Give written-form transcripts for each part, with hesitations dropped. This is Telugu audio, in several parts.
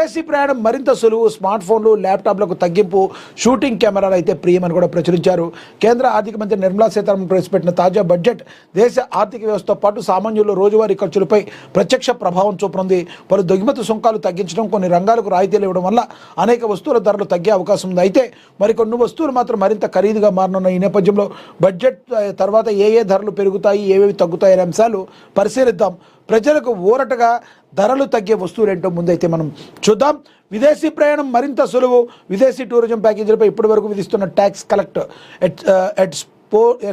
విదేశీ ప్రయాణం మరింత సులువు, స్మార్ట్ ఫోన్లు ల్యాప్టాప్లకు తగ్గింపు, షూటింగ్ కెమెరాలు అయితే ప్రియమని కూడా ప్రచురించారు. కేంద్ర ఆర్థిక మంత్రి నిర్మలా సీతారామన్ ప్రవేశపెట్టిన తాజా బడ్జెట్ దేశ ఆర్థిక వ్యవస్థతో పాటు సామాన్యుల రోజువారీ ఖర్చులపై ప్రత్యక్ష ప్రభావం చూపనుంది. పలు దిగుమతి సుంకాలు తగ్గించడం, కొన్ని రంగాలకు రాయితీలు ఇవ్వడం వల్ల అనేక వస్తువుల ధరలు తగ్గే అవకాశం ఉంది. అయితే మరికొన్ని వస్తువులు మాత్రం మరింత ఖరీదుగా మారనున్న ఈ నేపథ్యంలో బడ్జెట్ తర్వాత ఏ ధరలు పెరుగుతాయి, ఏవేవి తగ్గుతాయి అనే అంశాలు పరిశీలిద్దాం. ప్రజలకు ఊరటగా ధరలు తగ్గే వస్తువులు ఏంటో ముందైతే మనం చూద్దాం. విదేశీ ప్రయాణం మరింత సులువు. విదేశీ టూరిజం ప్యాకేజీలపై ఇప్పటి వరకు విధిస్తున్న ట్యాక్స్ కలెక్ట్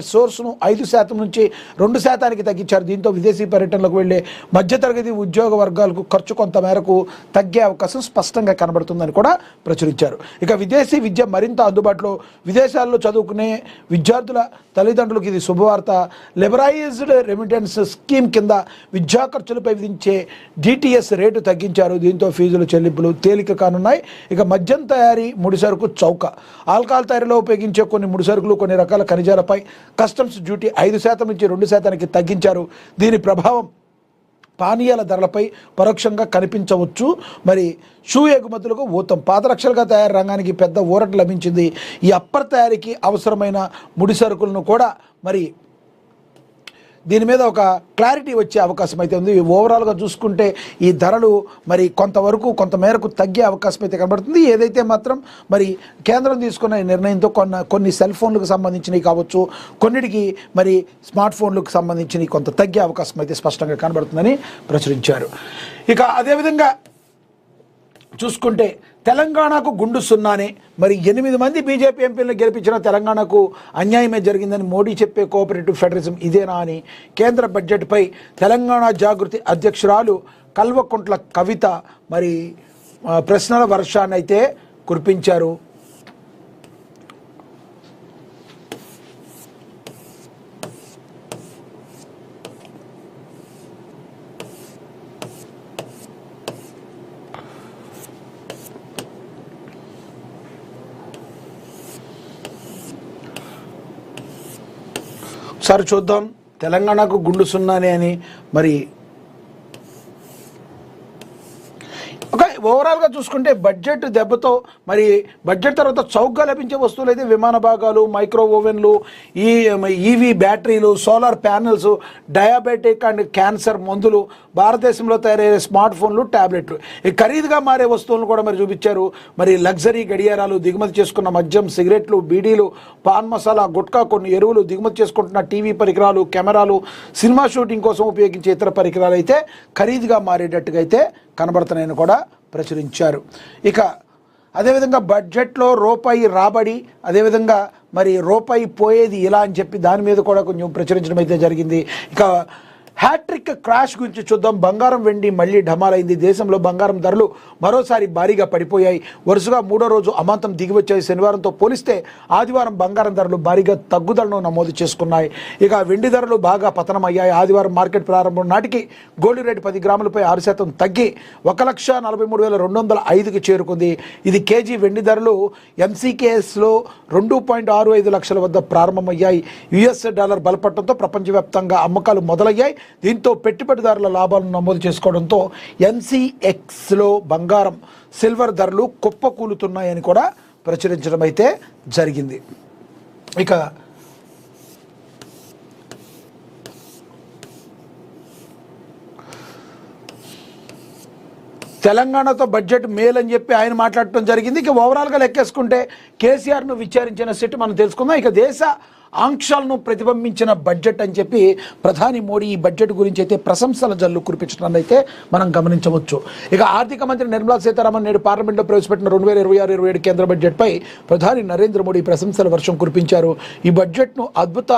సోర్స్ను 5% నుంచి 2% తగ్గించారు. దీంతో విదేశీ పర్యటనలకు వెళ్లే మధ్యతరగతి ఉద్యోగ వర్గాలకు ఖర్చు కొంత మేరకు తగ్గే అవకాశం స్పష్టంగా కనబడుతుందని కూడా ప్రచురించారు. ఇక విదేశీ విద్య మరింత అందుబాటులో. విదేశాల్లో చదువుకునే విద్యార్థుల తల్లిదండ్రులకు ఇది శుభవార్త. లిబరైజ్డ్ రెమిటెన్స్ స్కీమ్ కింద విద్యా ఖర్చులపై విధించే డిటిఎస్ రేటు తగ్గించారు. దీంతో ఫీజుల చెల్లింపులు తేలిక కానున్నాయి. ఇక మద్యం తయారీ ముడిసరుకు చౌక. ఆల్కహాల్ తయారీలో ఉపయోగించే కొన్ని ముడిసరుకులు, కొన్ని రకాల ఖనిజాల పై కస్టమ్స్ డ్యూటీ 5% నుంచి 2% తగ్గించారు. దీని ప్రభావం పానీయాల ధరలపై పరోక్షంగా కనిపించవచ్చు. మరి షూ ఎగుమతులకు ఊతం. పాదరక్షలుగా తయారు రంగానికి పెద్ద ఊరట లభించింది. ఈ అప్పర్ తయారీకి అవసరమైన ముడిసరుకులను కూడా మరి దీని మీద ఒక క్లారిటీ వచ్చే అవకాశం అయితే ఉంది. ఓవరాల్గా చూసుకుంటే ఈ ధరలు మరి కొంతమేరకు తగ్గే అవకాశం అయితే కనబడుతుంది. ఏదైతే మాత్రం మరి కేంద్రం తీసుకున్న నిర్ణయంతో కొన్ని సెల్ ఫోన్లకు సంబంధించినవి కావచ్చు, కొన్నిటికి మరి స్మార్ట్ ఫోన్లకు సంబంధించినవి కొంత తగ్గే అవకాశం అయితే స్పష్టంగా కనబడుతుందని ప్రచురించారు. ఇక అదేవిధంగా చూసుకుంటే తెలంగాణకు గుండు సున్నానే. మరి 8 మంది బీజేపీ ఎంపీలను గెలిపించిన తెలంగాణకు అన్యాయమే జరిగిందని మోడీ చెప్పే కోఆపరేటివ్ ఫెడరలిజం ఇదేనా అని కేంద్ర బడ్జెట్పై తెలంగాణ జాగృతి అధ్యక్షురాలు కల్వకుంట్ల కవిత మరి ప్రశ్నల వర్షాన్ని అయితే కురిపించారు. ఒకసారి చూద్దాం. తెలంగాణకు గుండు సున్నానే అని మరి ఓవరాల్గా చూసుకుంటే బడ్జెట్ దెబ్బతో మరి బడ్జెట్ తర్వాత చౌకగా లభించే వస్తువులు అయితే విమాన భాగాలు, మైక్రో ఓవెన్లు, ఈవీ బ్యాటరీలు, solar panels, diabetic and cancer మందులు, భారతదేశంలో తయారయ్యే స్మార్ట్ ఫోన్లు, ట్యాబ్లెట్లు, ఈ ఖరీదుగా మారే వస్తువులను కూడా మరి చూపించారు. మరి లగ్జరీ గడియారాలు, దిగుమతి చేసుకున్న మద్యం, సిగరెట్లు, బీడీలు, పాన్ మసాలా, గుట్కా, కొన్ని ఎరువులు, దిగుమతి చేసుకుంటున్న టీవీ పరికరాలు, కెమెరాలు, సినిమా షూటింగ్ కోసం ఉపయోగించే ఇతర పరికరాలు అయితే ఖరీదుగా మారేటట్టుగా అయితే కనబడుతున్నాయని కూడా ప్రచురించారు. ఇక అదేవిధంగా బడ్జెట్లో రూపాయి రాబడి, అదేవిధంగా మరి రూపాయి పోయేది ఇలా అని చెప్పి దాని మీద కూడా కొంచెం ప్రచురించడం అయితే జరిగింది. ఇక హ్యాట్రిక్ క్రాష్ గురించి చూద్దాం. బంగారం వెండి మళ్ళీ ఢమాలైంది. దేశంలో బంగారం ధరలు మరోసారి భారీగా పడిపోయాయి. వరుసగా 3వ రోజు అమాంతం దిగివచ్చాయి. శనివారంతో పోలిస్తే ఆదివారం బంగారం ధరలు భారీగా తగ్గుదలను నమోదు చేసుకున్నాయి. ఇక వెండి ధరలు బాగా పతనమయ్యాయి. ఆదివారం మార్కెట్ ప్రారంభం నాటికి గోల్డ్ రేటు 10 గ్రాములపై 6% తగ్గి 1,43,205కి చేరుకుంది. ఇది కేజీ వెండి ధరలు ఎంసీకేఎస్లో 2.65 లక్షల వద్ద ప్రారంభమయ్యాయి. యుఎస్ డాలర్ బలపడటంతో ప్రపంచవ్యాప్తంగా అమ్మకాలు మొదలయ్యాయి. దీంతో పెట్టుబడిదారుల లాభాలను నమోదు చేసుకోవడంతో ఎన్సీఎక్స్లో బంగారం, సిల్వర్ ధరలు కుప్పకూలుతున్నాయని కూడా ప్రచురించడం అయితే జరిగింది. ఇక తెలంగాణతో బడ్జెట్ మేలని చెప్పి ఆయన మాట్లాడటం జరిగింది. ఇక ఓవరాల్గా లెక్కేసుకుంటే కేసీఆర్ను విచారించిన సెట్ మనం తెలుసుకుందాం. ఇక దేశ ఆంక్షలను ప్రతిబింబించిన బడ్జెట్ అని చెప్పి ప్రధాని మోడీ ఈ బడ్జెట్ గురించి అయితే ప్రశంసల జల్లు కురిపించడాన్ని అయితే మనం గమనించవచ్చు. ఇక ఆర్థిక మంత్రి నిర్మలా సీతారామన్ నేడు పార్లమెంట్లో ప్రవేశపెట్టిన 2026-27 కేంద్ర బడ్జెట్పై ప్రధాని నరేంద్ర మోడీ ప్రశంసల వర్షం కురిపించారు. ఈ బడ్జెట్ను అద్భుత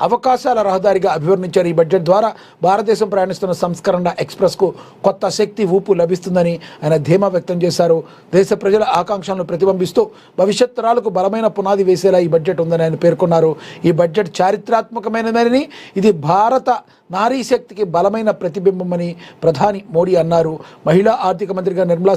అవకాశాల రహదారిగా అభివర్ణించారు. ఈ బడ్జెట్ ద్వారా భారతదేశం ప్రయాణిస్తున్న సంస్కరణ ఎక్స్ప్రెస్కు కొత్త శక్తి, ఊపు లభిస్తుందని ఆయన ధీమా వ్యక్తం చేశారు. దేశ ప్రజల ఆకాంక్షలను ప్రతిబింబిస్తూ భవిష్యత్ తరాలకు బలమైన పునాది వేసేలా ఈ బడ్జెట్ ఉందని ఆయన పేర్కొన్నారు. ఈ బడ్జెట్ చారిత్రాత్మకమైనదని, ఇది భారత నారీ శక్తికి బలమైన ప్రతిబింబమని ప్రధాని మోడీ అన్నారు. మహిళా ఆర్థిక మంత్రిగా నిర్మలా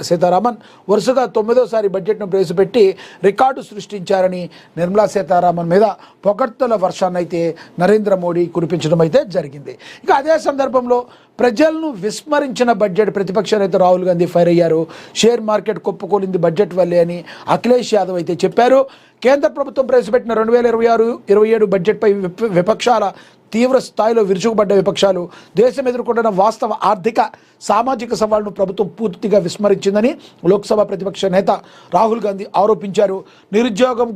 సీతారామన్ వరుసగా 9వ బడ్జెట్ను ప్రవేశపెట్టి రికార్డు సృష్టించారని నిర్మలా సీతారామన్ మీద పొగడ్తల వర్షాన్ని అయితే నరేంద్ర మోడీ కురిపించడం అయితే జరిగింది. ఇక అదే సందర్భంలో ప్రజలను విస్మరించిన బడ్జెట్. ప్రతిపక్ష నేత రాహుల్ గాంధీ ఫైర్ అయ్యారు. షేర్ మార్కెట్ కుప్పకూలింది బడ్జెట్ వల్లే అని అఖిలేష్ యాదవ్ అయితే చెప్పారు. కేంద్ర ప్రభుత్వం ప్రవేశపెట్టిన 2026-27 బడ్జెట్పై విపక్షాల తీవ్ర స్థాయిలో విరుచుకుపడ్డ విపక్షాలు దేశం ఎదుర్కొంటున్న వాస్తవ ఆర్థిక సామాజిక సవాళ్లను ప్రభుత్వం పూర్తిగా విస్మరించిందని లోక్సభ ప్రతిపక్ష నేత రాహుల్ గాంధీ ఆరోపించారు. నిరుద్యోగం,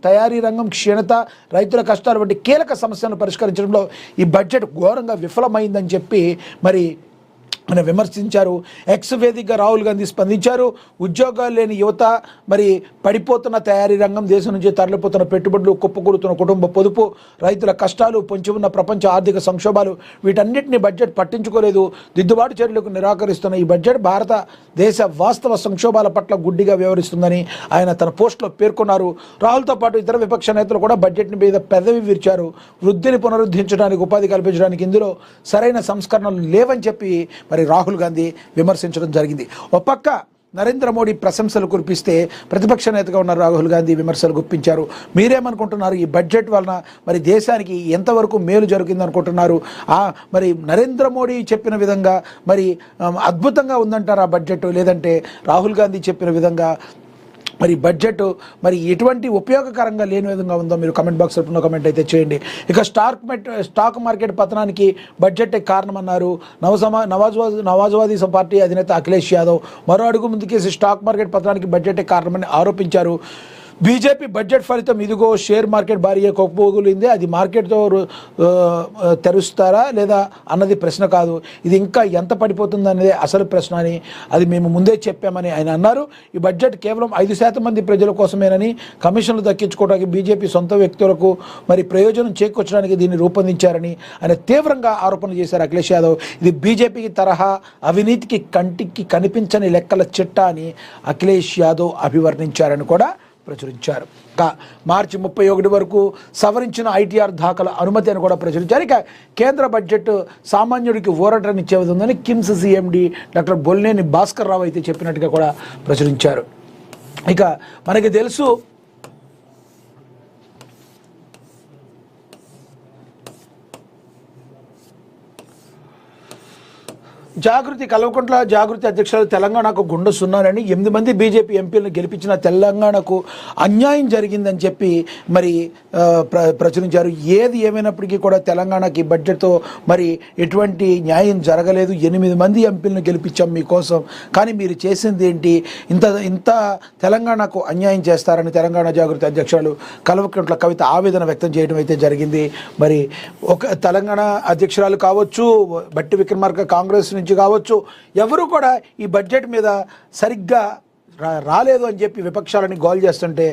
తయారీ రంగం క్షీణత, రైతుల కష్టాలు వంటి కీలక సమస్యలను పరిష్కరించడంలో ఈ బడ్జెట్ ఘోరంగా విఫలమైందని చెప్పి మరి ఆయన విమర్శించారు. ఎక్స్ వేదికగా రాహుల్ గాంధీ స్పందించారు. ఉద్యోగాలు లేని యువత, మరి పడిపోతున్న తయారీ రంగం, దేశం నుంచి తరలిపోతున్న పెట్టుబడులు, కుప్పకూరుతున్న కుటుంబ పొదుపు, రైతుల కష్టాలు, పొంచి ఉన్న ప్రపంచ ఆర్థిక సంక్షోభాలు, వీటన్నిటిని బడ్జెట్ పట్టించుకోలేదు. దిద్దుబాటు చర్యలకు నిరాకరిస్తున్న ఈ బడ్జెట్ భారతదేశ వాస్తవ సంక్షోభాల పట్ల గుడ్డిగా వ్యవహరిస్తుందని ఆయన తన పోస్టులో పేర్కొన్నారు. రాహుల్తో పాటు ఇతర విపక్ష నేతలు కూడా బడ్జెట్ మీద పెదవి విరిచారు. వృద్ధిని పునరుద్ధరించడానికి, ఉపాధి కల్పించడానికి ఇందులో సరైన సంస్కరణలు లేవని చెప్పి మరి రాహుల్ గాంధీ విమర్శించడం జరిగింది. ఒక పక్క నరేంద్ర మోడీ ప్రశంసలు కురిపిస్తే ప్రతిపక్ష నేతగా ఉన్న రాహుల్ గాంధీ విమర్శలు గుప్పించారు. మీరేమనుకుంటున్నారు? ఈ బడ్జెట్ వలన మరి దేశానికి ఎంతవరకు మేలు జరిగింది అనుకుంటున్నారు? మరి నరేంద్ర మోడీ చెప్పిన విధంగా మరి అద్భుతంగా ఉందంటారా బడ్జెట్, లేదంటే రాహుల్ గాంధీ చెప్పిన విధంగా మరి బడ్జెట్ మరి ఎటువంటి ఉపయోగకరంగా లేని విధంగా ఉందో మీరు కమెంట్ బాక్స్ రూపంలో కమెంట్ అయితే చేయండి. ఇక స్టాక్ మార్కెట్ పతనానికి బడ్జెటే కారణమన్నారు నవాజ్వాదీ పార్టీ అధినేత అఖిలేష్ యాదవ్. మరో అడుగు ముందుకేసి స్టాక్ మార్కెట్ పతనానికి బడ్జెటే కారణమని ఆరోపించారు. బీజేపీ బడ్జెట్ ఫలితం ఇదిగో షేర్ మార్కెట్ భారీగా కుప్పకూలింది, అది మార్కెట్తో తెరుస్తారా లేదా అన్నది ప్రశ్న కాదు, ఇది ఇంకా ఎంత పడిపోతుంది అనేది అసలు ప్రశ్న అని అది మేము ముందే చెప్పామని ఆయన అన్నారు. ఈ బడ్జెట్ కేవలం 5% మంది ప్రజల కోసమేనని, కమిషన్లు దక్కించుకోవడానికి బీజేపీ సొంత వ్యక్తులకు మరి ప్రయోజనం చేకూర్చడానికి దీన్ని రూపొందించారని ఆయన తీవ్రంగా ఆరోపణలు చేశారు అఖిలేష్ యాదవ్. ఇది బీజేపీకి తరహా అవినీతికి కంటికి కనిపించని లెక్కల చిట్టా అని అఖిలేష్ యాదవ్ అభివర్ణించారని కూడా ప్రచురించారు. మార్చి 31 వరకు సవరించిన ఐటీఆర్ దాఖల అనుమతి అని కూడా ప్రచురించారు. ఇక కేంద్ర బడ్జెట్ సామాన్యుడికి ఊరటనిచ్చే ఉందని కిమ్స్ సిఎండి డాక్టర్ బొల్నేని భాస్కర్ రావు అయితే చెప్పినట్టుగా కూడా ప్రచురించారు. ఇక మనకి తెలుసు కల్వకుంట్ల జాగృతి అధ్యక్షులు తెలంగాణకు గుండె సున్నారని 8 మంది బీజేపీ ఎంపీలను గెలిపించిన తెలంగాణకు అన్యాయం జరిగిందని చెప్పి మరి ప్రచురించారు. ఏది ఏమైనప్పటికీ కూడా తెలంగాణకి బడ్జెట్తో మరి ఎటువంటి న్యాయం జరగలేదు. 8 మంది ఎంపీలను గెలిపించాం మీకోసం, కానీ మీరు చేసింది ఏంటి? ఇంత తెలంగాణకు అన్యాయం చేస్తారని తెలంగాణ జాగృతి అధ్యక్షులు కల్వకుంట్ల కవిత ఆవేదన వ్యక్తం చేయడం అయితే జరిగింది. మరి ఒక తెలంగాణ అధ్యక్షురాలు కావచ్చు, బట్టి విక్రమార్క కాంగ్రెస్ నుంచి కావచ్చు, ఎవరు కూడా ఈ బడ్జెట్ మీద సరిగ్గా రాలేదు అని చెప్పి విపక్షాలని గోల్ చేస్తుంటే